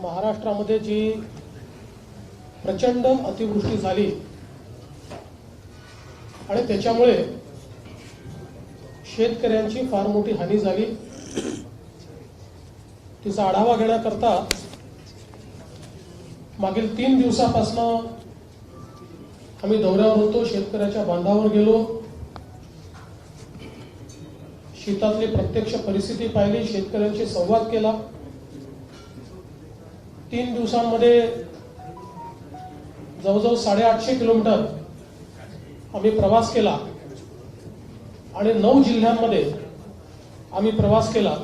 महाराष्ट्रामध्ये जी प्रचंड अतिवृष्टी झाली आणि त्याच्यामुळे शेतकऱ्यांची फार मोठी हानी झाली, तिचा आढावा घेण्याकरता मागील 3 दिवसापासून आम्ही दौऱ्यावर होतो, शेतकऱ्याच्या बांधावर गेलो, शेतातली प्रत्यक्ष परिस्थिती पाहिली, शेतकऱ्यांशी संवाद केला। 3 दिवसांमध्ये जवळजवळ 850 किलोमीटर आम्ही प्रवास केला आणि 9 जिल्ह्यांमध्ये आम्ही प्रवास केला,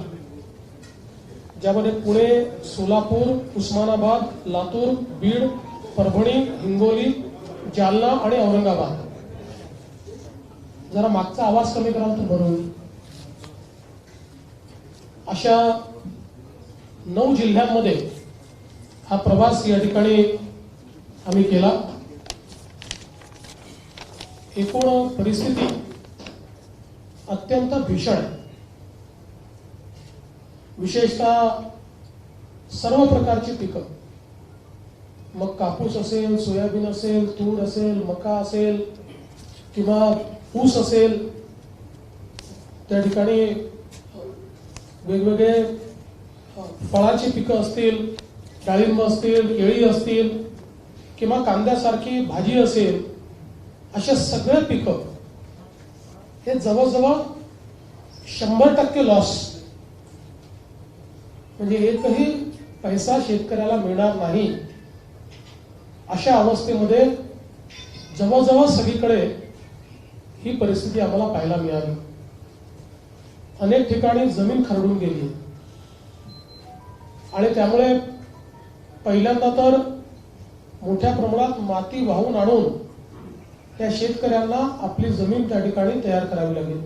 ज्यामध्ये पुणे, सोलापूर, उस्मानाबाद, लातूर, बीड, परभणी, हिंगोली, जालना आणि औरंगाबाद। जरा मागचा आवाज कमी कराल तर बरं होईल। अशा 9 जिल्ह्यांमध्ये हा प्रवास या ठिकाणी आम्ही केला। एकूण परिस्थिती अत्यंत भीषण आहे। विशेषतः सर्व प्रकारची पिकं, मग कापूस असेल, सोयाबीन असेल, तूर असेल, मका असेल किंवा ऊस असेल, त्या ठिकाणी वेगवेगळे फळाची पिकं असतील, डाळिंब असतील, केळी असतील किंवा कांद्यासारखी भाजी असेल, अशा सगळे पिकं हे जवळजवळ 100% लॉस, म्हणजे एकही पैसा शेतकऱ्याला मिळणार नाही, अशा अवस्थेमध्ये जवळजवळ सगळीकडे ही परिस्थिती आम्हाला पाहायला मिळाली। अनेक ठिकाणी जमीन खरडून गेली आणि त्यामुळे पहिल्यांदा तर मोठ्या प्रमाणात माती वाहून आणून त्या शेतकऱ्यांना आपली जमीन त्या ठिकाणी तयार करावी लागेल।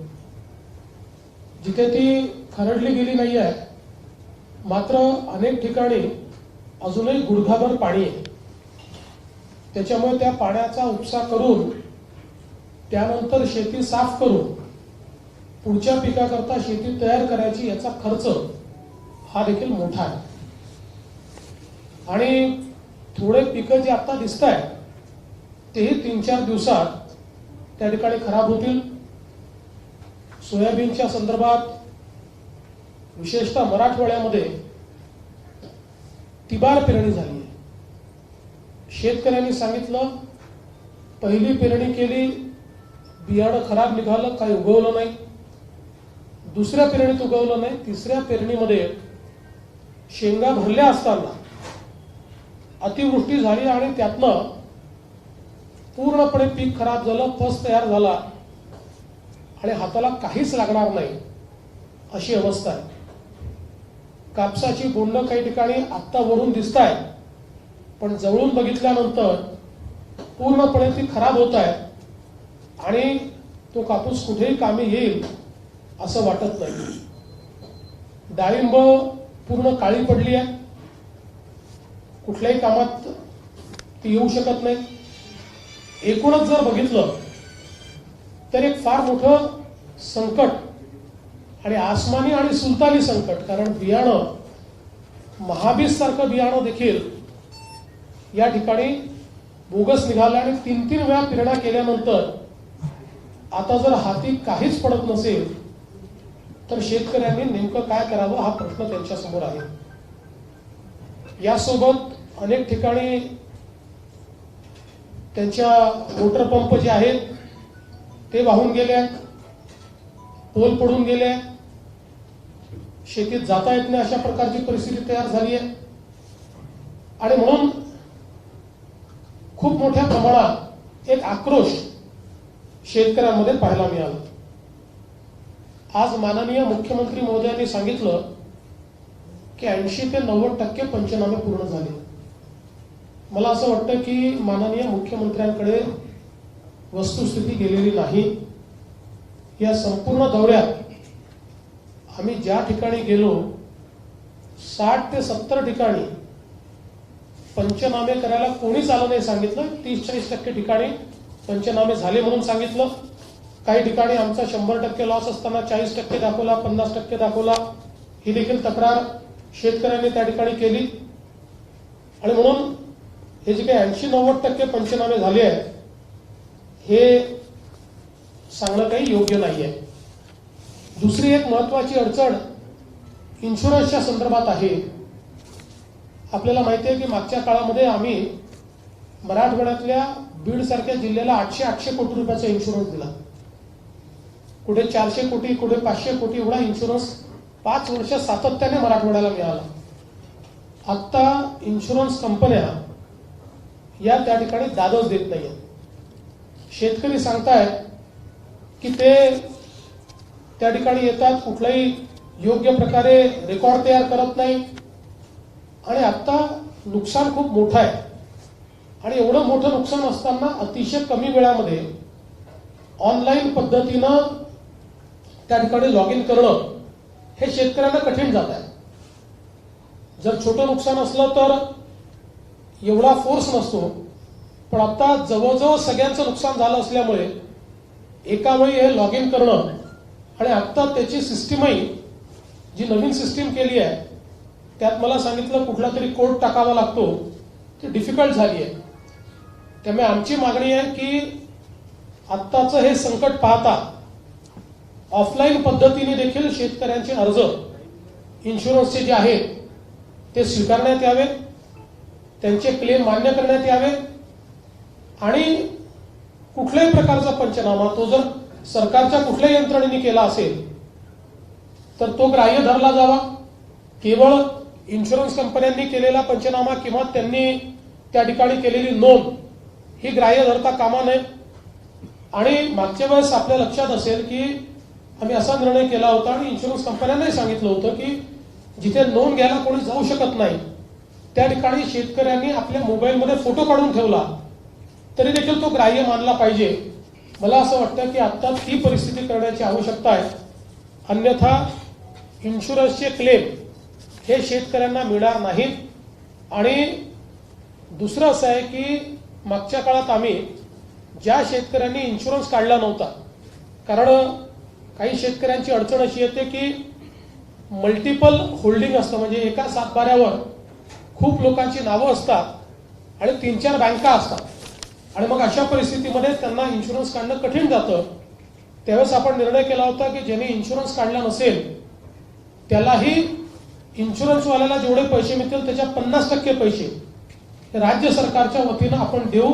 जिथे ती खरडली गेली नाही आहे, मात्र अनेक ठिकाणी अजूनही गुडघाभर पाणी आहे, त्याच्यामुळे त्या पाण्याचा उपसा करून त्यानंतर शेती साफ करून पुढच्या पिकाकरता शेती तयार करायची, याचा खर्च हा देखील मोठा आहे। आणि थोडे पिकं जे आता दिसत आहेत तेही 3-4 दिवसात त्या ठिकाणी खराब होतील। सोयाबीनच्या संदर्भात विशेषतः मराठवाड्यामध्ये तिबार पेरणी झाली आहे। शेतकऱ्यांनी सांगितलं, पहिली पेरणी केली, बियाणं खराब निघालं, काही उगवलं नाही, दुसऱ्या पेरणीत उगवलं नाही, तिसऱ्या पेरणीमध्ये शेंगा भरल्या असताना अतिवृष्टी झाली आणि त्यातनं पूर्णपणे पीक खराब झालं, फस तयार झाला आणि हाताला काहीच लागणार नाही, अशी अवस्था आहे। कापसाची बोंड काही ठिकाणी आत्ता वरून दिसत आहेत, पण जवळून बघितल्यानंतर पूर्णपणे ती खराब होत आहे आणि तो कापूस कुठेही कामी येईल असं वाटत नाही। डाळिंब पूर्ण काळी पडली आहे, कुठल्याही कामात ती येऊ शकत नाही। एकूणच जर बघितलं तर एक फार मोठं संकट आणि आसमानी आणि सुलतानी संकट, कारण बियाणं, महाबीज सारखं बियाणं देखील या ठिकाणी बोगस निघालं आणि 3-3 वेळा पेरण्या केल्यानंतर आता जर हाती काहीच पडत नसेल तर शेतकऱ्यांनी नेमकं काय करावं हा प्रश्न त्यांच्या समोर आहे। यासोबत अनेक ठिकाणी त्यांच्या मोटर पंप जे आहेत ते वाहून गेले, पोल पडून गेले, शेतीत जाता येत नाही अशा प्रकारची परिस्थिती तयार झाली आहे। आणि म्हणून खूप मोठ्या प्रमाणात एक आक्रोश शेतकऱ्यांमध्ये पाहायला मिळाला। आज माननीय मुख्यमंत्री महोदयांनी सांगितलं की 80 ते 90% पंचनामे पूर्ण झाले। मला असं वाटतं की माननीय मुख्यमंत्र्यांकडे वस्तुस्थिती गेलेली नाही। या संपूर्ण दौऱ्यात आम्ही ज्या ठिकाणी गेलो 60 ते 70 ठिकाणी पंचनामे करायला कोणीच आलं नाही सांगितलं। 30-40% ठिकाणी पंचनामे झाले म्हणून सांगितलं। काही ठिकाणी आमचा 100% लॉस असताना 40% दाखवला, 50% दाखवला, ही देखील तक्रार शेतकऱ्यांनी त्या ठिकाणी केली। आणि म्हणून हे जे काही 80-90% पंचनामे झाले आहेत हे सांगणं काही योग्य नाही आहे. दुसरी एक महत्वाची अडचण इन्शुरन्सच्या संदर्भात आहे. आपल्याला माहिती आहे की मागच्या काळामध्ये आम्ही मराठवाड्यातल्या बीड सारख्या जिल्ह्याला 800 कोटी रुपयाचा इन्शुरन्स दिला. कुठे 400 कोटी, कुठे 500 कोटी एवढा इन्शुरन्स 5 वर्ष सातत्याने मराठवाड्याला मिळाला. आता इन्शुरन्स कंपन्या या त्या ठिकाणी दादच देत नाहीये. शेतकरी सांगतायत की ते त्या ठिकाणी येतात, कुठलाही योग्य प्रकारे रेकॉर्ड तयार करत नाही आणि आता नुकसान खूप मोठं आहे. आणि एवढं मोठं नुकसान असताना अतिशय कमी वेळामध्ये ऑनलाईन पद्धतीनं त्या ठिकाणी लॉग इन करणं हे शेतकऱ्यांना कठीण जात आहे. जर छोटं नुकसान असलं तर एवढा फोर्स नसतो, पण आता जवळजवळ सगळ्यांचं नुकसान झालं असल्यामुळे एका वेळी हे लॉग इन करणं आणि आता त्याची सिस्टीमही जी नवीन सिस्टीम केली आहे त्यात मला सांगितलं कुठला तरी कोड टाकावा लागतो, ती डिफिकल्ट झाली आहे. त्यामुळे आमची मागणी आहे की आत्ताचं हे संकट पाहता ऑफलाईन पद्धतीने देखील शेतकऱ्यांचे अर्ज इन्शुरन्सचे जे आहेत ते स्वीकारण्यात यावे, त्यांचे क्लेम मान्य करण्यात यावे आणि कुठल्याही प्रकारचा पंचनामा तो जर सरकारच्या कुठल्याही यंत्रणेने केला असेल तर तो ग्राह्य धरला जावा. केवळ इन्शुरन्स कंपन्यांनी केलेला पंचनामा किंवा त्यांनी त्या ठिकाणी केलेली नोंद ही ग्राह्य धरता कामा नये. आणि मागच्या वेळेस आपल्या लक्षात असेल की आम्ही असा निर्णय केला होता आणि इन्शुरन्स कंपन्यांनाही सांगितलं होतं की जिथे नोंद घ्यायला कोणी जाऊ शकत नाही त्या ठिकाणी शेतकऱ्यांनी आपल्या मोबाईलमध्ये फोटो काढून ठेवला तरी देखील तो ग्राह्य मानला पाहिजे. मला असं वाटतं की आता ती परिस्थिती करण्याची आवश्यकता आहे. अन्यथा इन्शुरन्सचे क्लेम हे शेतकऱ्यांना मिळणार नाहीत. आणि दुसरं असं आहे की मागच्या काळात आम्ही ज्या शेतकऱ्यांनी इन्शुरन्स काढला नव्हता, कारण काही शेतकऱ्यांची अडचण अशी येते की मल्टिपल होल्डिंग असतं, म्हणजे एका सातबाऱ्यावर खूप लोकांची नावं असतात आणि 3-4 बँका असतात आणि मग अशा परिस्थितीमध्ये त्यांना इन्शुरन्स काढणं कठीण जातं. त्यावेळेस आपण निर्णय केला होता की ज्यांनी इन्शुरन्स काढला नसेल त्यालाही इन्शुरन्सवाल्याला जेवढे पैसे मिळतील त्याच्या 50% पैसे राज्य सरकारच्या वतीनं आपण देऊ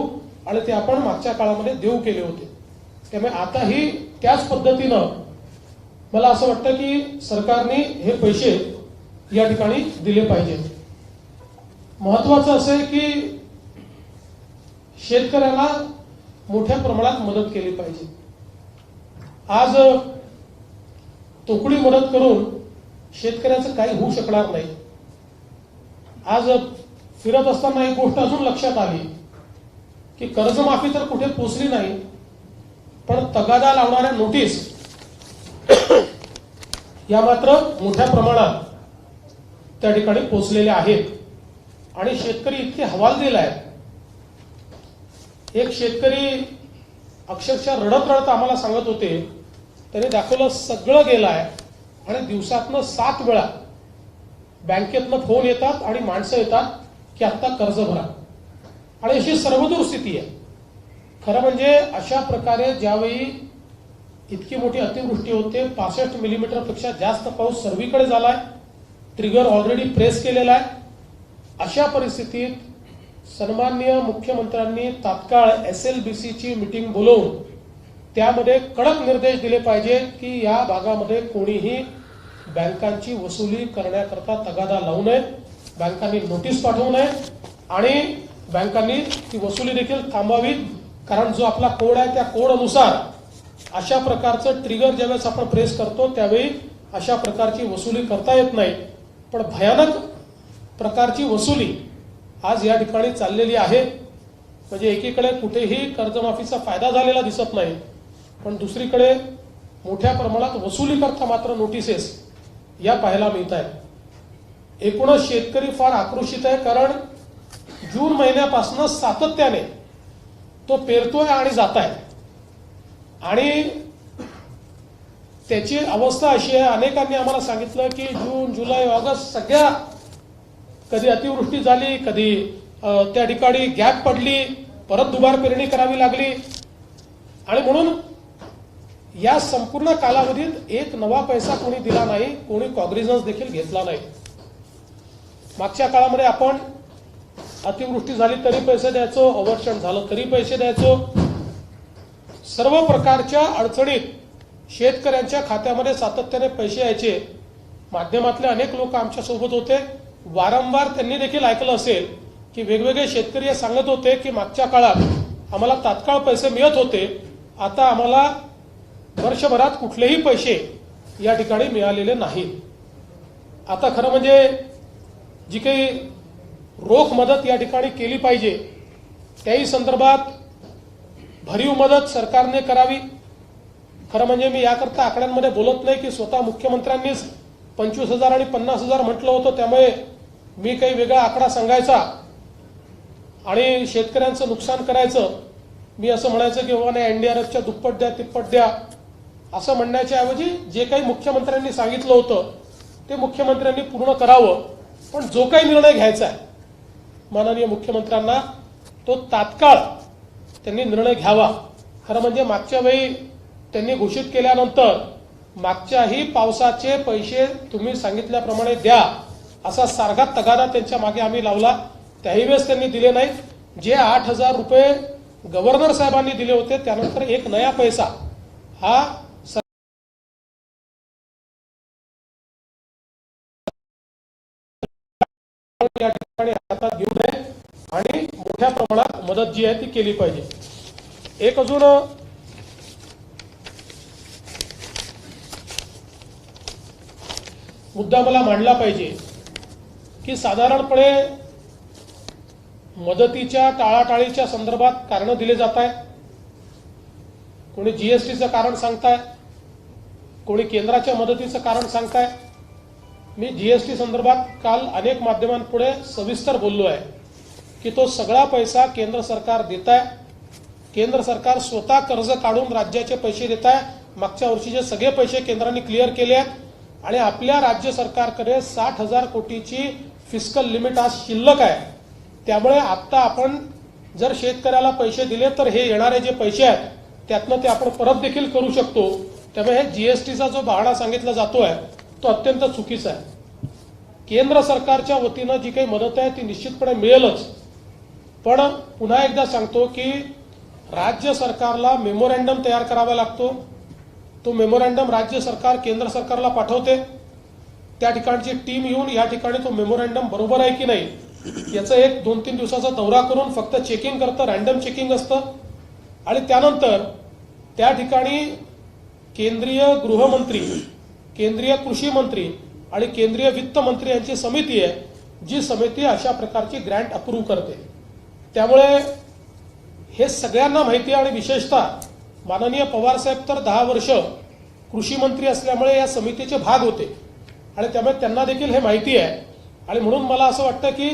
आणि ते आपण मागच्या काळामध्ये देऊ केले होते. त्यामुळे आताही त्याच पद्धतीनं मला असं वाटतं की सरकारने हे पैसे या ठिकाणी दिले पाहिजे. महत्वाचं असं आहे की शेतकऱ्याला मोठ्या प्रमाणात मदत केली पाहिजे. आज तोकडी मदत करून शेतकऱ्याचं काही होऊ शकणार नाही. आज फिरत असताना एक गोष्ट अजून लक्षात आली की कर्जमाफी तर कुठे पोचली नाही, पण तगादा लावणाऱ्या नोटीस या मात्र मोठ्या प्रमाणात त्या ठिकाणी पोचलेल्या आहेत आणि शेतकरी इतके हवालदिल आहेत. एक शेतकरी अक्षरशः रडत रडत आम्हाला सांगत होते, त्यांनी दाखवलं सगळं गेलं आहे आणि दिवसातनं 7 वेळा बँकेतनं फोन येतात आणि माणसं येतात की आता कर्ज भरा. आणि अशी सर्वदूर स्थिती आहे. खरं म्हणजे अशा प्रकारे ज्यावेळी इतकी मोठी अतिवृष्टी होते, 65 मिलीमीटरपेक्षा जास्त पाऊस सर्वीकडे झालाय, ट्रिगर ऑलरेडी प्रेस केलेला आहे, अशा परिस्थितीत सन्माननीय मुख्यमंत्र्यांनी तात्काळ SLBCची मीटिंग बोलवून त्यामध्ये कडक निर्देश दिले पाहिजेत की या भागामध्ये कोणीही बँकांची वसुली करण्याकरता तगादा लावू नये, बँकांनी नोटीस पाठवू नये आणि बँकांनी ती वसुली देखील थांबवावी. कारण जो आपला कोड आहे त्या कोड अनुसार अशा प्रकारचं ट्रिगर ज्यावेळेस आपण प्रेस करतो त्यावेळी अशा प्रकारची वसुली करता येत नाही. पण भयानक प्रकारची वसुली आज या ठिकाणी चाललेली आहे. म्हणजे एकीकडे कुठेही कर्जमाफीचा फायदा झालेला दिसत नाही, पण दुसरीकडे मोठ्या प्रमाणात वसुली करता मात्र नोटिसेस या पाहायला मिळत आहेत. एकूणच शेतकरी फार आक्रोशित आहे, कारण जून महिन्यापासून सातत्याने तो पेरतोय आणि जात आहे आणि त्याची अवस्था अशी आहे. अनेकांनी आम्हाला सांगितलं की जून, जुलै, ऑगस्ट सगळ्या कधी अतिवृष्टी झाली, कधी त्या ठिकाणी गॅप पडली, परत दुबार पेरणी करावी लागली आणि म्हणून या संपूर्ण कालावधीत एक नवा पैसा कोणी दिला नाही, कोणी कॉग्निझन्स देखील घेतला नाही. मागच्या काळामध्ये आपण अतिवृष्टी झाली तरी पैसे द्यायचो, ओव्हरशट झालं तरी पैसे द्यायचो. सर्व प्रकारच्या अडचणीत शेतकऱ्यांच्या खात्यामध्ये सातत्याने पैसे यायचे. माध्यमातले अनेक लोक आमच्या सोबत होते. वारंवार त्यांनी देखील ऐकलं असेल की वेगवेगळे शेतकरी सांगत होते की मागच्या काळात आम्हाला तात्काळ पैसे मिळत होते, आता आम्हाला वर्षभरात कुठलेही पैसे या ठिकाणी मिळालेले नाहीत. आता खरं म्हणजे जी काही रोख मदत या ठिकाणी केली पाहिजे त्याही संदर्भात भरीव मदत सरकारने करावी. खरं म्हणजे मी याकरता आकड्यांमध्ये बोलत नाही की स्वतः मुख्यमंत्र्यांनीच 25,000 आणि 50,000 म्हटलं होतं, त्यामुळे मी काही वेगळा आकडा सांगायचा आणि शेतकऱ्यांचं नुकसान करायचं. मी असं म्हणायचं की बाबा नाही एनडीआरएफच्या दुप्पट द्या तिप्पट द्या असं म्हणण्याच्या ऐवजी जे काही मुख्यमंत्र्यांनी सांगितलं होतं ते मुख्यमंत्र्यांनी पूर्ण करावं. पण जो काही निर्णय घ्यायचा आहे माननीय मुख्यमंत्र्यांना तो तात्काळ त्यांनी निर्णय घ्यावा. खरं म्हणजे मागच्या वेळी त्यांनी घोषित केल्यानंतर मागच्याही पावसाचे पैसे तुम्ही सांगितल्याप्रमाणे द्या असा सारखा तगादा त्यांच्या मागे आम्ही लावला. त्याही वेळेस त्यांनी दिले नाहीत. जे 8,000 रुपये गव्हर्नर साहेबांनी दिले होते त्यानंतर एक नया पैसा हा या ठिकाणी हातात घेऊ नये आणि मोठ्या प्रमाणात मदत जी आहे ती केली पाहिजे. एक अजून मुद्दा मला मांडला पाहिजे की साधारणपणे मदतीच्या टाळाटाळीच्या संदर्भात कारण दिले जात आहे. कोणी जीएसटीचं कारण सांगताय, कोणी केंद्राच्या मदतीचं कारण सांगताय. मी जीएसटी संदर्भात काल अनेक माध्यमांपुढे सविस्तर बोललो आहे की तो सगळा पैसा केंद्र सरकार देत आहे. केंद्र सरकार स्वतः कर्ज काढून राज्याचे पैसे देत आहे. मागच्या वर्षीचे सगळे पैसे केंद्राने क्लिअर केले आहेत आणि आपल्या राज्य सरकारकडे 60,000 कोटीची फिस्कल लिमिट आज शिल्लक आहे. त्यामुळे आता आपण जर शेतकऱ्याला पैसे दिले तर हे येणारे जे पैसे आहेत त्यातनं ते आपण परत देखील करू शकतो. त्यामुळे हे जीएसटीचा जो बहाणा सांगितला जातोय तो अत्यंत चुकीचा आहे. केंद्र सरकारच्या वतीनं जी काही मदत आहे ती निश्चितपणे मिळेलच. पण पुन्हा एकदा सांगतो की राज्य सरकारला मेमोरँडम तयार करावा लागतो. तो मेमोरँडम राज्य सरकार केंद्र सरकारला पाठवते. त्या ठिकाणची टीम येऊन या ठिकाणी तो मेमोरँडम बरोबर आहे की नाही याचा 1-2-3 दिवसाचा दौरा करून फक्त चेकिंग करतं, रँडम चेकिंग असतं आणि त्यानंतर त्या ठिकाणी केंद्रीय गृहमंत्री, केंद्रीय कृषी मंत्री आणि केंद्रीय वित्त मंत्री यांची समिती आहे, जी समिती अशा प्रकारची ग्रँट अप्रूव्ह करते. त्यामुळे हे सगळ्यांना माहिती आहे आणि विशेषतः माननीय पवार साहेब तर 10 वर्ष कृषी मंत्री असल्यामुळे या समितीचे भाग होते आणि त्यामुळे त्यांना देखील हे माहिती आहे. आणि म्हणून मला असं वाटतं की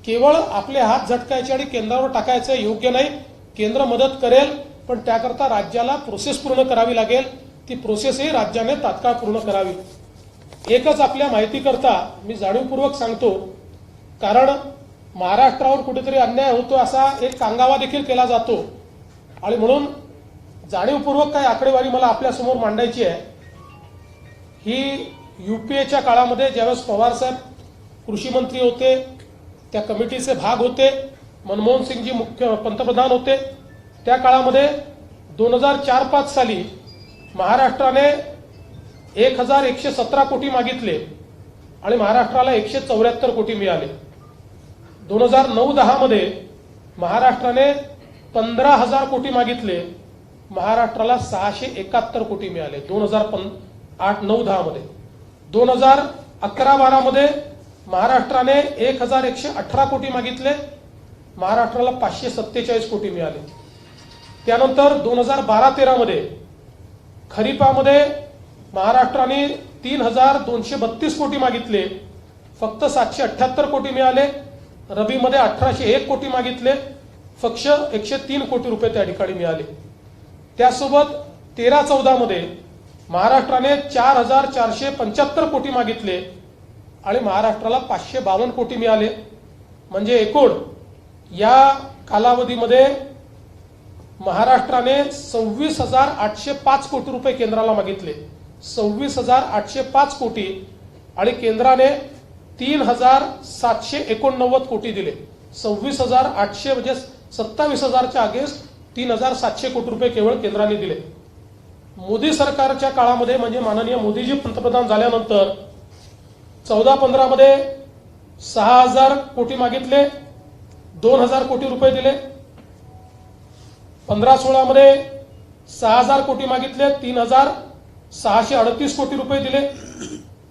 केवळ आपले हात झटकायचे आणि केंद्रावर टाकायचं योग्य नाही. केंद्र मदत करेल पण त्याकरता राज्याला प्रोसेस पूर्ण करावी लागेल. ती प्रोसेसही राज्याने तात्काळ पूर्ण करावी. एकच आपल्या माहितीकरता मी जाणीवपूर्वक सांगतो, कारण महाराष्ट्रावर कुठेतरी अन्याय होतो असा एक कांगावा देखील केला जातो आणि म्हणून जाणीवपूर्वक काही आकडेवारी मला आपल्यासमोर मांडायची आहे. ही यूपीएच्या काळामध्ये ज्यावेळेस पवार साहेब कृषी मंत्री होते, त्या कमिटीचे भाग होते, मनमोहन सिंगजी मुख्य पंतप्रधान होते, त्या काळामध्ये 2004-05 साली महाराष्ट्राने 1,117 कोटी मागितले आणि महाराष्ट्राला 174 कोटी मिळाले. 2009-10 मध्ये महाराष्ट्राने 15,000 कोटी मागितले, महाराष्ट्राला 671 कोटी मिळाले 2008-09-10 मध्ये. 2011-12 मध्ये महाराष्ट्राने 1,118 कोटी मागितले, महाराष्ट्राला 547 कोटी मिळाले. त्यानंतर 2012-13 मध्ये खरीपामध्ये महाराष्ट्राने 3,232 कोटी मागितले, फक्त 778 कोटी मिळाले. रबीमध्ये 1,801 कोटी मागितले, फक्त 103 कोटी रुपये त्या ठिकाणी मिळाले. त्यासोबत 13-14 मध्ये महाराष्ट्राने 4,475 कोटी मागितले, आणि महाराष्ट्राला 552 कोटी मिळाले. म्हणजे एकूण या कालावधीमध्ये महाराष्ट्राने 26,805 कोटी रुपये केंद्राला मागितले. 26,805 कोटी आणि केंद्राने 3,789 कोटी दिले. 26,800 म्हणजे 27,000च्या अगेन्स्ट 3,700 कोटी रुपये केवळ केंद्राने दिले. मोदी सरकारच्या काळामध्ये म्हणजे माननीय मोदीजी पंतप्रधान झाल्यानंतर 14-15 मध्ये 6,000 कोटी मागितले, 2,000 कोटी रुपये दिले. 15-16 मध्ये 6,000 कोटी मागितले, 3,638 कोटी रुपये दिले.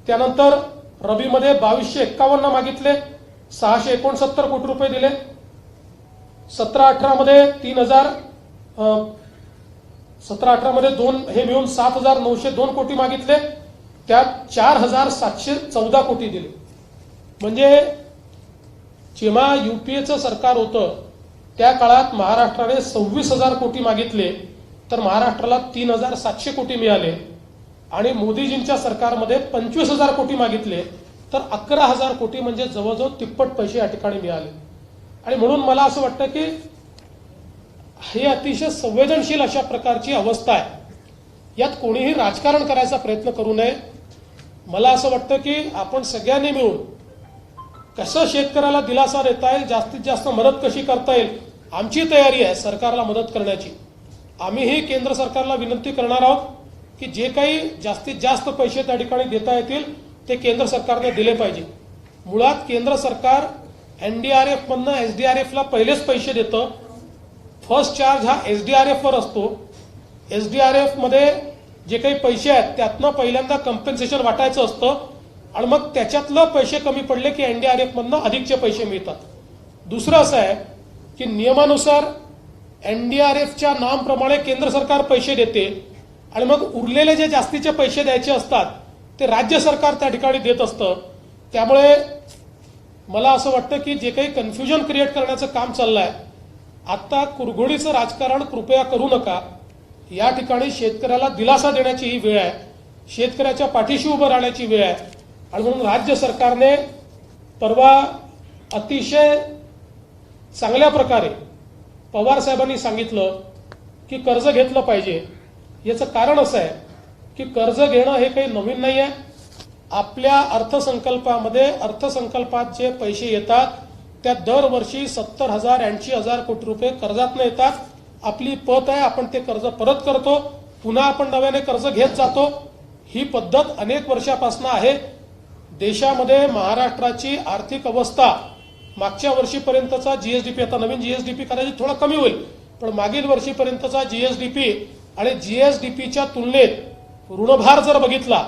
त्यानंतर रबीमध्ये 2,251 मागितले, 669 कोटी रुपये दिले. 17-18 मध्ये 17-18 मध्ये हे मिळून 7,902 कोटी मागितले, त्यात 4,714 कोटी दिले. म्हणजे जेव्हा युपीएचं सरकार होतं त्या काळात महाराष्ट्राने 26,000 कोटी मागितले तर महाराष्ट्राला 3,700 कोटी मिळाले. आणि मोदीजींच्या सरकारमध्ये 25,000 कोटी मागितले तर 11,000 कोटी म्हणजे जवळजवळ तिप्पट पैसे या ठिकाणी मिळाले. आणि म्हणून मला असं वाटतं की हे अतिशय संवेदनशील अशा प्रकारची अवस्था आहे. यात कोणीही राजकारण करायचा प्रयत्न करू नये. मला असं वाटतं की आपण सगळ्यांनी मिळून कसं शेतकऱ्याला दिलासा देता येईल, जास्तीत जास्त मदत कशी करता येईल, आमची तयारी आहे सरकारला मदत करण्याची. आम्हीही केंद्र सरकारला विनंती करणार आहोत की जे काही जास्तीत जास्त पैसे त्या ठिकाणी देता येतील ते केंद्र सरकारने दिले पाहिजे. मुळात केंद्र सरकार एनडीआरएफ मधनं एसडीआरएफला पहिलेच पैसे देतं. फर्स्ट चार्ज हा एसडीआरएफ वर असतो. एसडीआरएफ मध्ये जे काही पैसे आहेत त्यातनं पहिल्यांदा कम्पेन्सेशन वाटायचं असतं आणि मग त्याच्यातलं पैसे कमी पडले की एनडीआरएफ मधनं अधिकचे पैसे मिळतात. दुसरं असं आहे की नियमानुसार एनडीआरएफच्या नामप्रमाणे केंद्र सरकार पैसे देते आणि मग उरलेले जे जास्तीचे पैसे द्यायचे असतात ते राज्य सरकार त्या ठिकाणी देत असतं. त्यामुळे मला असं वाटतं की जे काही कन्फ्युजन क्रिएट करण्याचं काम चाललंय, आता कुरघोडीचं राजकारण कृपया करू नका. या ठिकाणी शेतकऱ्याला दिलासा देण्याची ही वेळ आहे, शेतकऱ्याच्या पाठीशी उभं राहण्याची वेळ आहे. आणि म्हणून राज्य सरकारने परवा अतिशय चांगल्या प्रकारे पवार साहेबांनी सांगितलं की कर्ज घेतलं पाहिजे. याचं कारण असं आहे की कर्ज घेणं हे काही नवीन नाही आहे. आपल्या अर्थसंकल्पात जे पैसे येतात त्यात दरवर्षी 70,000 80,000 कोटी रुपये कर्जातनं येतात. आपली पत आहे, आपण ते कर्ज परत करतो, पुन्हा आपण नव्याने कर्ज घेत जातो. ही पद्धत अनेक वर्षापासून आहे. देशामध्ये महाराष्ट्राची आर्थिक अवस्था मागच्या वर्षीपर्यंतचा जीएसडीपी, आता नवीन जीएसडीपी कदाचित थोडा कमी होईल, पण मागील वर्षीपर्यंतचा जीएसडीपी आणि जीएसडीपीच्या तुलनेत ऋणभार जर बघितला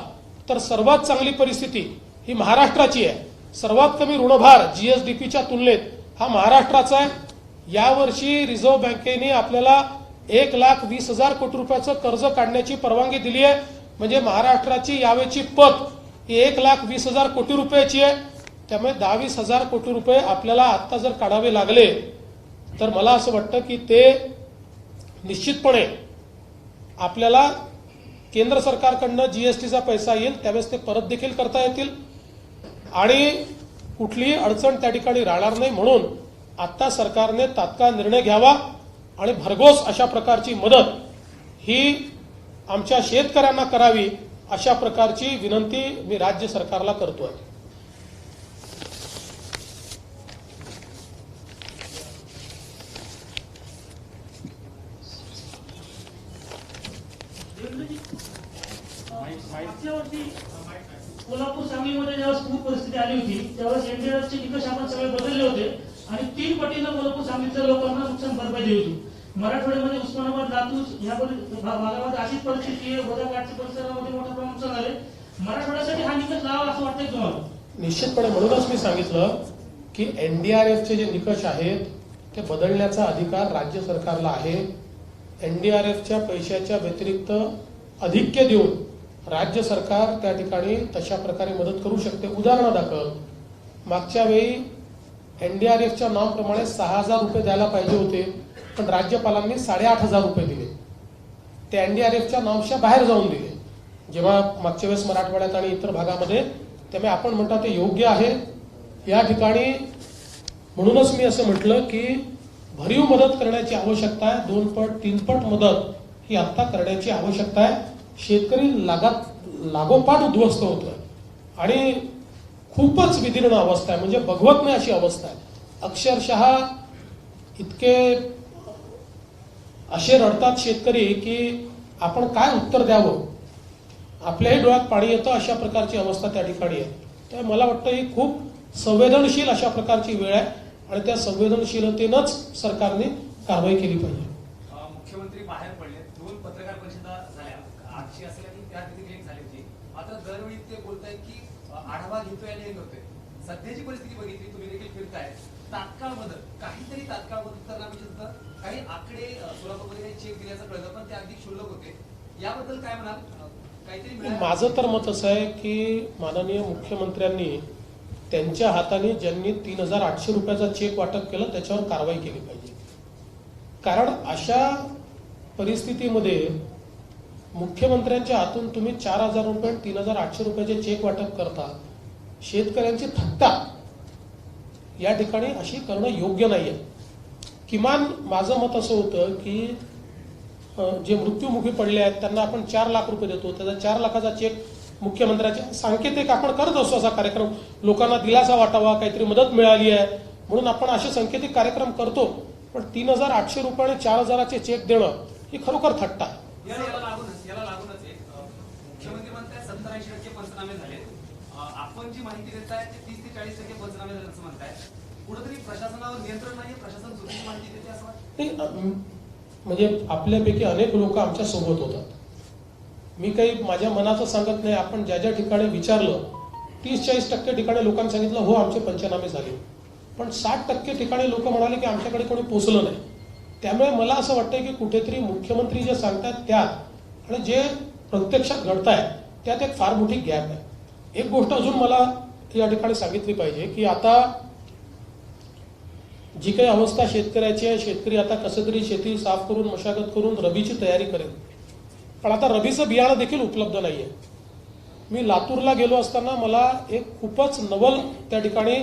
तर सर्वात चांगली परिस्थिती ही महाराष्ट्राची आहे. सर्वात कमी ऋणभार जीएसडीपीच्या तुलनेत हा महाराष्ट्राचा आहे. यावर्षी रिझर्व्ह बँकेने आपल्याला 1,20,000 कोटी रुपयाचं कर्ज काढण्याची परवानगी दिली आहे. म्हणजे महाराष्ट्राची यावेळची पत ही 1,20,000 कोटी रुपयाची आहे. त्यामुळे 10-20,000 कोटी रुपये आपल्याला आता जर काढावे लागले तर मला असं वाटतं की ते निश्चितपणे आपल्याला केंद्र सरकारकडनं जीएसटीचा पैसा येईल त्यावेळेस ते परत देखील करता येतील आणि कुठलीही अडचण त्या ठिकाणी राहणार नाही. म्हणून आता सरकारने तात्काळ निर्णय घ्यावा आणि भरघोस अशा प्रकारची मदत ही आमच्या शेतकऱ्यांना करावी अशा प्रकारची विनंती मी राज्य सरकारला करतोय. मागच्या वर्षी कोल्हापूर सांगलीमध्ये जेव्हा पूर परिस्थिती आली होती त्यावेळेस एनडीआरएफचे निकष आपण सगळे बदलले होते आणि 3 पटीनं कोल्हापूर सांगलीच्या लोकांना नुकसान भरपाई दिली होती. मराठवाड्यामध्ये उस्मानाबाद, लातूर या भागामध्ये अशीच परिस्थिती आहे. गोदाकाठच्या परिसरामध्ये मोठ्या प्रमाणात नुकसान झाले. मराठवाड्यासाठी हा निकष लावा असं वाटतंय तुम्हाला? निश्चितपणे. म्हणूनच मी सांगितलं की एनडीआरएफचे जे निकष आहेत ते बदलण्याचा अधिकार राज्य सरकारला आहे. एनडीआरएफच्या पैशाच्या व्यतिरिक्त अधिक्य देऊन राज्य सरकार त्या ठिकाणी तशा प्रकारे मदत करू शकते. उदाहरणादाखल मागच्या वेळी एनडीआरएफच्या नावाप्रमाणे 6,000 रुपये द्यायला पाहिजे होते पण राज्यपालांनी 8,500 रुपये दिले. ते एनडीआरएफच्या नॉर्म्सच्या बाहेर जाऊन दिले. जेव्हा मागच्या वेळेस मराठवाड्यात आणि इतर भागामध्ये त्यामुळे आपण म्हणता ते योग्य आहे. या ठिकाणी म्हणूनच मी असं म्हटलं की भरीव मदत करण्याची आवश्यकता आहे. 2 पट 3 पट मदत ही आता करण्याची आवश्यकता आहे. शेतकरी लागोपाठ उद्ध्वस्त होतोय आणि खूपच विदीर्ण अवस्था आहे, म्हणजे बघवत नाही अशी अवस्था आहे. अक्षरशः इतके असे रडतात शेतकरी की आपण काय उत्तर द्यावं, आपल्याही डोळ्यात पाणी येतं, अशा प्रकारची अवस्था त्या ठिकाणी आहे. तर मला वाटतं ही खूप संवेदनशील अशा प्रकारची वेळ आहे आणि त्या संवेदनशीलतेनंच सरकारने कारवाई केली पाहिजे. मुख्यमंत्री बाहेर पडले, 2 पत्रकार परिषदा झाल्या, आजची असेल आणि त्या देखील एक झाली होती. मात्र दरवेळी ते बोलतायत की आढावा घेतोय आणि हे करतोय. सध्याची परिस्थिती बघितली, तुम्ही देखील फिरताय, तात्काळ मदत, काहीतरी तात्काळ मदत करण्यापेक्षा काही आकडे सोलापूरमध्ये चेक दिल्याचं कळलं, पण ते अगदी क्षुल्लक होते. याबद्दल काय म्हणाल? काहीतरी माझं तर मत असं आहे की माननीय मुख्यमंत्र्यांनी त्यांच्या हाताने ज्यांनी 3,800 रुपयाचा चेक वाटप केलं त्याच्यावर कारवाई केली पाहिजे. कारण अशा परिस्थितीमध्ये मुख्यमंत्र्यांच्या हातून तुम्ही 4,000 रुपये 3,800 रुपयाचे चेक वाटप करता, शेतकऱ्यांची थट्टा या ठिकाणी अशी करणं योग्य नाहीये. किमान माझं मत असं होतं की जे मृत्युमुखी पडले आहेत त्यांना आपण 4 लाख रुपये देतो, त्याचा 4 लाखाचा चेक मुख्यमंत्र्याच्या सांकेतिक आपण करत असतो. असा कार्यक्रम लोकांना दिलासा वाटावा, काहीतरी मदत मिळाली आहे म्हणून आपण असे सांकेतिक कार्यक्रम करतो. पण 3,800 रुपये आणि 4,000चे चेक देणं ही खरोखर थट्टा आहे. याला लागूनच मुख्यमंत्री म्हणताय 70-80% पंचनामे झाले. आपण जी माहिती देताय ते 30 ते 40% पंचनामे झाले असं म्हणताय. कुठेतरी प्रशासनावर नियंत्रण नाही, प्रशासन चुकीची माहिती देते असं वाटतं. म्हणजे आपल्यापैकी अनेक लोक आमच्या सोबत होतात. मी काही माझ्या मनाचं सांगत नाही. आपण ज्या ज्या ठिकाणी विचारलं 30-40% ठिकाणी लोकांनी सांगितलं हो आमचे पंचनामे झाले, पण 60% ठिकाणी लोक म्हणाले की आमच्याकडे कोणी पोचलं नाही. त्यामुळे मला असं वाटतं की कुठेतरी मुख्यमंत्री जे सांगतात त्यात आणि जे प्रत्यक्षात घडत आहे त्यात एक फार मोठी गॅप आहे. एक गोष्ट अजून मला या ठिकाणी सांगितली पाहिजे की आता जी काही अवस्था शेतकऱ्याची आहे, शेतकरी आता कसं तरी शेती साफ करून मशागत करून रबीची तयारी करेल, पण आता रबीचं बियाणं देखील उपलब्ध नाहीये. मी लातूरला गेलो असताना मला एक खूपच नवल त्या ठिकाणी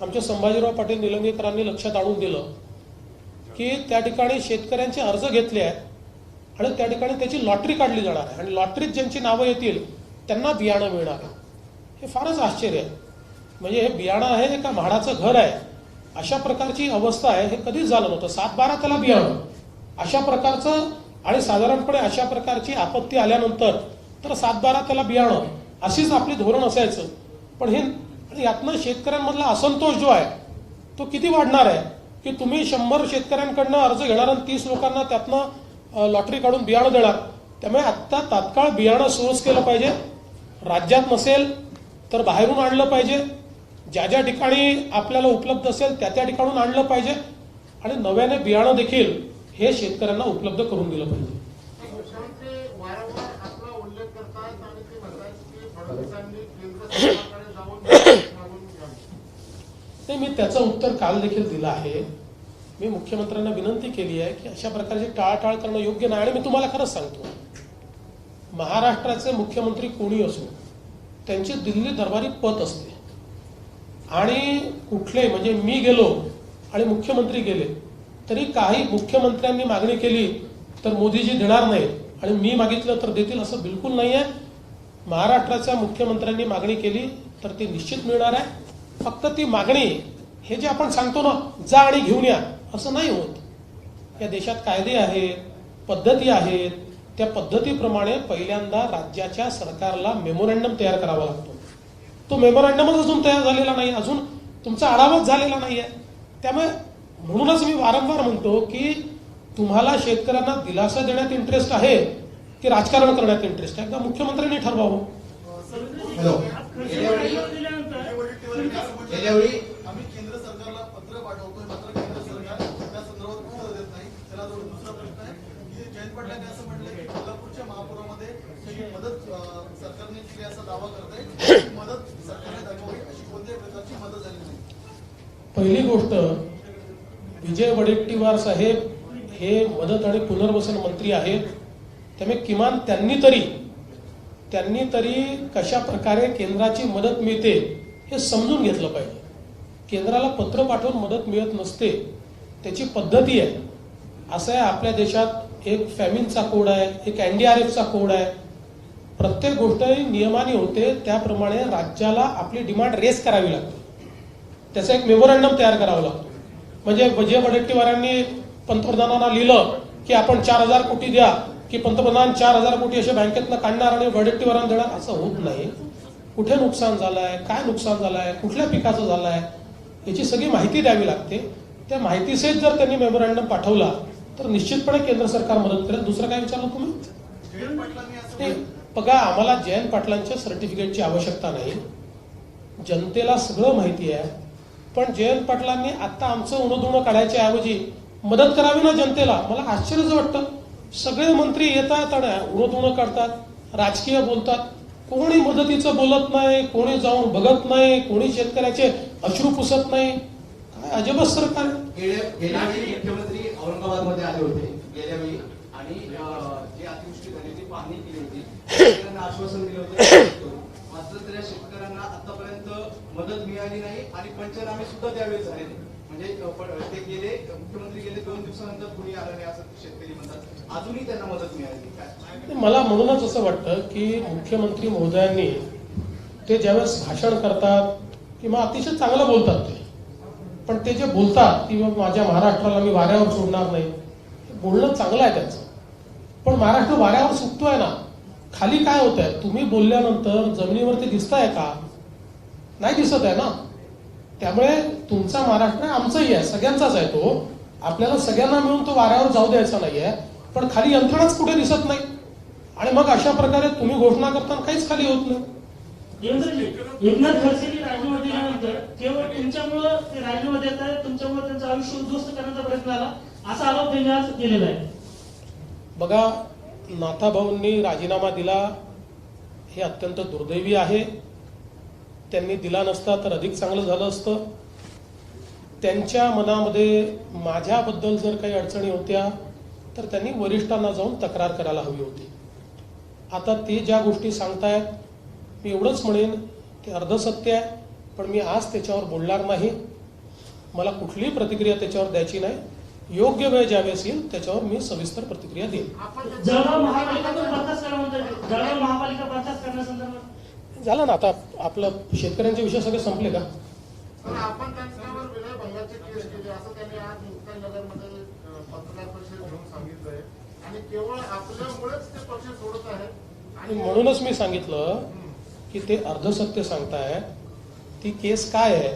आमच्या संभाजीराव पाटील निलंगेकरांनी लक्षात आणून दिलं की त्या ठिकाणी शेतकऱ्यांचे अर्ज घेतले आहेत आणि त्या ठिकाणी त्याची लॉटरी काढली जाणार आहे आणि लॉटरीत ज्यांची नावं येतील त्यांना बियाणं मिळणार आहे. हे फारच आश्चर्य आहे. म्हणजे हे बियाणं आहे का म्हाडाचं घर आहे अशा प्रकारची अवस्था आहे. हे कधीच झालं नव्हतं. 7-12 त्याला बियाणं अशा प्रकारचं आणि साधारणपणे अशा प्रकारची आपत्ती आल्यानंतर तर 7-12 त्याला बियाणं अशीच आपली धोरण असायचं. पण हे यातनं शेतकऱ्यांमधला असंतोष जो आहे तो किती वाढणार आहे की तुम्ही 100 शेतकऱ्यांकडनं अर्ज घेणार आणि 30 लोकांना त्यातनं लॉटरी काढून बियाणं देणार. त्यामुळे आत्ता तात्काळ बियाणं सोर्स केलं पाहिजे. राज्यात नसेल तर बाहेरून आणलं पाहिजे. ज्या ज्या ठिकाणी आपल्याला उपलब्ध असेल त्या त्या ठिकाणून आणलं पाहिजे आणि नव्याने बियाणं देखील हे शेतकऱ्यांना उपलब्ध करून दिलं पाहिजे. मुख्यमंत्री वारंवार आपला उल्लेख करतात आणि ते म्हणतात की फडणवीसांनी केंद्र सरकारकडे जाऊन मागून घ्यावी. नाही, मी त्याचं उत्तर काल देखील दिलं आहे. मी मुख्यमंत्र्यांना विनंती केली आहे की अशा प्रकारची टाळाटाळ करणं योग्य नाही. आणि मी तुम्हाला खरंच सांगतो, महाराष्ट्राचे मुख्यमंत्री कोणी असो त्यांची दिल्ली दरबारी पत असते आणि कुठले म्हणजे मी गेलो आणि मुख्यमंत्री गेले तरी काही मुख्यमंत्र्यांनी मागणी केली तर मोदीजी देणार नाहीत आणि मी मागितलं तर देतील असं बिलकुल नाही आहे. महाराष्ट्राच्या मुख्यमंत्र्यांनी मागणी केली तर ती निश्चित मिळणार आहे. फक्त ती मागणी हे जे आपण सांगतो ना जा आणि घेऊन या असं नाही होत. या देशात कायदे आहेत, पद्धती आहेत. त्या पद्धतीप्रमाणे पहिल्यांदा राज्याच्या सरकारला मेमोरँडम तयार करावा लागतो. तो मेमोरँडमच अजून तयार झालेला नाही, अजून तुमचा आढावाच झालेला नाहीये. त्यामुळे म्हणूनच मी वारंवार म्हणतो की तुम्हाला शेतकऱ्यांना दिलासा देण्यात इंटरेस्ट आहे की राजकारण करण्यात इंटरेस्ट आहे, एकदा मुख्यमंत्र्यांनी ठरवावं. गेल्यावेळी आम्ही केंद्र सरकारला पत्र पाठवतोय, मात्र केंद्र सरकार त्या संदर्भात उत्तर देत नाही. त्याला जोडून दुसरा प्रश्न आहे की जयंत पाटलांनी असं म्हटलं की कोल्हापूरच्या महापुरामध्ये सगळी मदत सरकारने केली असा दावा करत आहे. मदत सरकारने दाखवावी, अशी कोणत्याही प्रकारची मदत झाली नाही. पहिली गोष्ट, विजय वडेट्टीवार साहेब हे मदत आणि पुनर्वसन मंत्री आहेत. त्यामुळे किमान त्यांनी तरी त्यांनी तरी कशा प्रकारे केंद्राची मदत मिळते हे समजून घेतलं पाहिजे. केंद्राला पत्र पाठवून मदत मिळत नसते, त्याची पद्धती आहे. असं आहे, आपल्या देशात एक फॅमिनचा कोड आहे, एक NDRFचा कोड आहे. प्रत्येक गोष्ट नियमाने होते, त्याप्रमाणे राज्याला आपली डिमांड रेस करावी लागते. त्याचा एक मेमोरंडम तयार करावा लागतो. म्हणजे जे वडेट्टीवारांनी पंतप्रधानांना लिहिलं की आपण 4,000 कोटी द्या, की पंतप्रधान 4,000 कोटी असे बँकेतनं काढणार आणि वडेट्टीवारांना देणार, असं होत नाही. कुठे नुकसान झालंय, काय नुकसान झालंय, कुठल्या पिकाचं झालंय, याची सगळी माहिती द्यावी लागते. त्या माहितीसहित जर त्यांनी मेमोरंडम पाठवला तर निश्चितपणे केंद्र सरकार मदत करेल. दुसरं काय विचारलं तुम्ही? जयंत पाटलांनी असं ते बघा, आम्हाला जयंत पाटलांच्या सर्टिफिकेटची आवश्यकता नाही. जनतेला सगळं माहिती आहे. पण जयंत पाटलांनी आता आमचं उणं काढायच्या ऐवजी मदत करावी ना जनतेला. मला आश्चर्यच वाटतं, सगळे मंत्री येतात आणि उणं काढतात, राजकीय बोलतात. कोणी मदतीचं बोलत नाही, कोणी जाऊन बघत नाही, कोणी शेतकऱ्याचे अश्रू पुसत नाही. काय अजबच सरकार आहे. गेल्या वेळी मुख्यमंत्री औरंगाबादमध्ये आले होते गेल्या वेळी आणि जी अतिवृष्टी झाली ती पाहणी केली होती. शेतकऱ्यांना आश्वासन दिलं होतं, मात्र त्या शेतकऱ्यांना आतापर्यंत मदत मिळाली नाही आणि पंचनामे सुद्धा त्यावेळेस झाले नाही. म्हणजे ते गेले, मुख्यमंत्री गेले, 2 दिवसानंतर कुणी आलं नाही असं शेतकरी म्हणतात. अजूनही त्यांना मदत मिळाली काय? मला म्हणूनच असं वाटतं की मुख्यमंत्री महोदयांनी ते ज्यावेळेस भाषण करतात किंवा अतिशय चांगलं बोलतात ते, पण ते जे बोलतात की माझ्या महाराष्ट्राला मी वाऱ्यावर सोडणार नाही, हे बोलणं चांगलं आहे त्यांचं. पण महाराष्ट्र वाऱ्यावर सुटतोय ना, खाली काय होत आहे? तुम्ही बोलल्यानंतर जमिनीवरती दिसताय का? नाही दिसत आहे ना. त्यामुळे तुमचा महाराष्ट्र आमचाही आहे, सगळ्यांचाच आहे तो. आपल्याला सगळ्यांना मिळून तो वाऱ्यावर जाऊ द्यायचा नाहीये. पण खाली यंत्रणाच कुठे दिसत नाही आणि मग अशा प्रकारे तुम्ही घोषणा करताना काहीच खाली होत नाही. देवेंद्रजी, एकनाथ खडसेंनी राजीनामा दिल्यानंतर केवळ तुमच्यामुळं ते राजीनामा देत आहेत, तुमच्यामुळे त्यांचं आयुष्य उद्ध्वस्त करण्याचा प्रयत्न झाला, असा आरोप त्यांनी आज केलेला आहे. बघा, नाथाभाऊंनी राजीनामा दिला हे अत्यंत दुर्दैवी आहे. त्यांनी दिला नसता तर अधिक चांगलं झालं असतं. त्यांच्या मनामध्ये माझ्याबद्दल जर काही अडचणी होत्या तर त्यांनी वरिष्ठांना जाऊन तक्रार करायला हवी होती. आता ते ज्या गोष्टी सांगतायत, मी एवढंच म्हणेन ते अर्धसत्य आहे. पण मी आज त्याच्यावर बोलणार नाही. मला कुठलीही प्रतिक्रिया त्याच्यावर द्यायची नाही. योग्य वेळ ज्यावेळेस येईल त्याच्यावर मी सविस्तर प्रतिक्रिया देईन. जळगाव महापालिका पण बरखास्त करा म्हणतात. जळगाव महापालिका बरखास्त करण्यासंदर्भात झालं ना, आता आपलं शेतकऱ्यांचे विषय सगळे संपले का? तर आपण त्यांच्यावर विनयभंगाची केस केली असं त्यांनी आज मुक्ताईनगरमध्ये पत्रकार परिषद घेऊन सांगितलंय आणि केवळ आपल्यामुळेच ते पक्ष सोडत आहेत. आणि म्हणूनच मी सांगितलं की ते अर्धसत्य सांगताय. ती केस काय आहे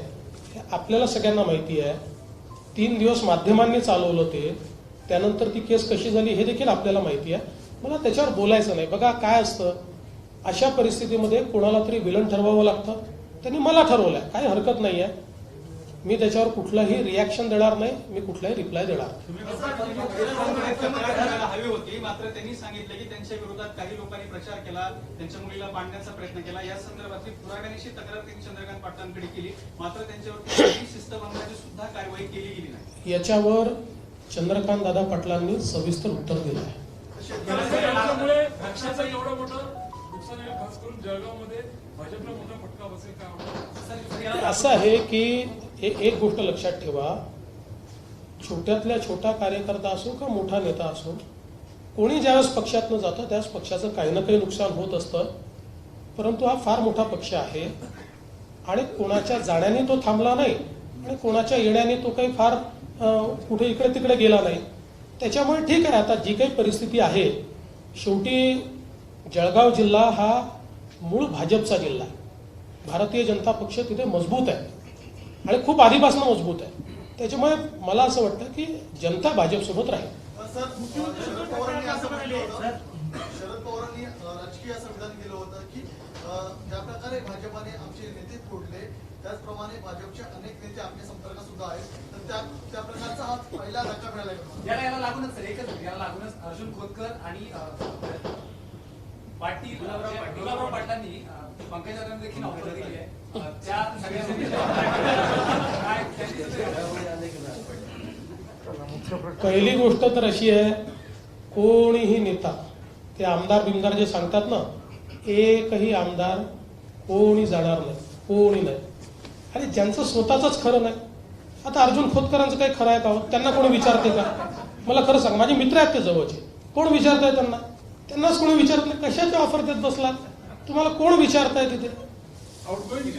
हे आपल्याला सगळ्यांना माहिती आहे. 3 दिवस माध्यमांनी चालवलं ते, त्यानंतर ती केस कशी झाली हे देखील आपल्याला माहिती आहे. मला त्याच्यावर बोलायचं नाही. बघा काय असतं, अशा परिस्थितीमध्ये कोणाला तरी विलन ठरवावं लागतं. त्यांनी मला ठरवलंय, काही हरकत नाही आहे. मी त्याच्यावर कुठलाही रिॲक्शन देणार नाही, मी कुठलाही रिप्लाय देणार. हवी होती, मात्र त्यांनी सांगितलं की त्यांच्या विरोधात काही लोकांनी प्रचार केला, त्यांच्या मुलीला पाडण्याचा प्रयत्न केला. या संदर्भातली पुराव्यानिशी तक्रार त्यांनी चंद्रकांत पाटलांकडे केली, मात्र त्यांच्यावरती शिस्तभंगाची सुद्धा कारवाई केली गेली नाही. याच्यावर चंद्रकांत दादा पाटलांनी सविस्तर उत्तर दिलं आहे. त्यामुळे पक्षाचं एवढं मोठं नुकसान आहे, खास करून जळगावमध्ये भाजपला मोठा फटका बसेल काय वाटतं? असं आहे की एक गोष्ट लक्षात ठेवा, छोट्यातल्या छोटा कार्यकर्ता असो का मोठा नेता असो, कोणी ज्यावेळेस पक्षातनं जातं त्यावेळेस पक्षाचं काही ना काही नुकसान होत असतं. परंतु हा फार मोठा पक्ष आहे आणि कोणाच्या जाण्याने तो थांबला नाही आणि कोणाच्या येण्याने तो काही फार कुठे इकडे तिकडे गेला नाही. त्याच्यामुळे ठीक आहे, आता जी काही परिस्थिती आहे, शेवटी जळगाव जिल्हा हा मूळ भाजपचा जिल्हा आहे. भारतीय जनता पक्ष तिथे मजबूत आहे आणि खूप आधीपासून मजबूत आहे. त्याच्यामुळे मला असं वाटतं की जनता भाजपसोबत राहील. सर, शरद पवारांनी असं म्हटलं होतं, शरद पवारांनी राजकीय असं विधान केलं होतं की ज्या प्रकारे भाजपाने आमचे नेते फोडले त्याचप्रमाणे भाजपचे अनेक नेते आपल्या संपर्कात सुद्धा आहेत. तर त्या प्रकारचा हा पहिला धक्का मिळाला. याला लागूनच सर एकच याला लागूनच अर्जुन खोतकर आणि पाटील गुलाबराव पाटलांनी पंकजा गांधी देखील ऑफर दिली आहे. त्या पहिली गोष्ट तर अशी आहे, कोणीही नेता ते आमदार बिमदार जे सांगतात ना, एकही आमदार कोणी जाणार नाही, कोणी नाही. आणि ज्यांचं स्वतःच खरं नाही, आता अर्जुन खोतकरांचं काही खरं आहे का हो? त्यांना कोणी विचारते का? मला खरं सांग, माझे मित्र आहेत ते जवळचे, कोण विचारताय त्यांना? त्यांनाच कोणी विचारत नाही. कशाचे ऑफर देत बसलात? तुम्हाला कोण विचारताय तिथे? आउटगोईंग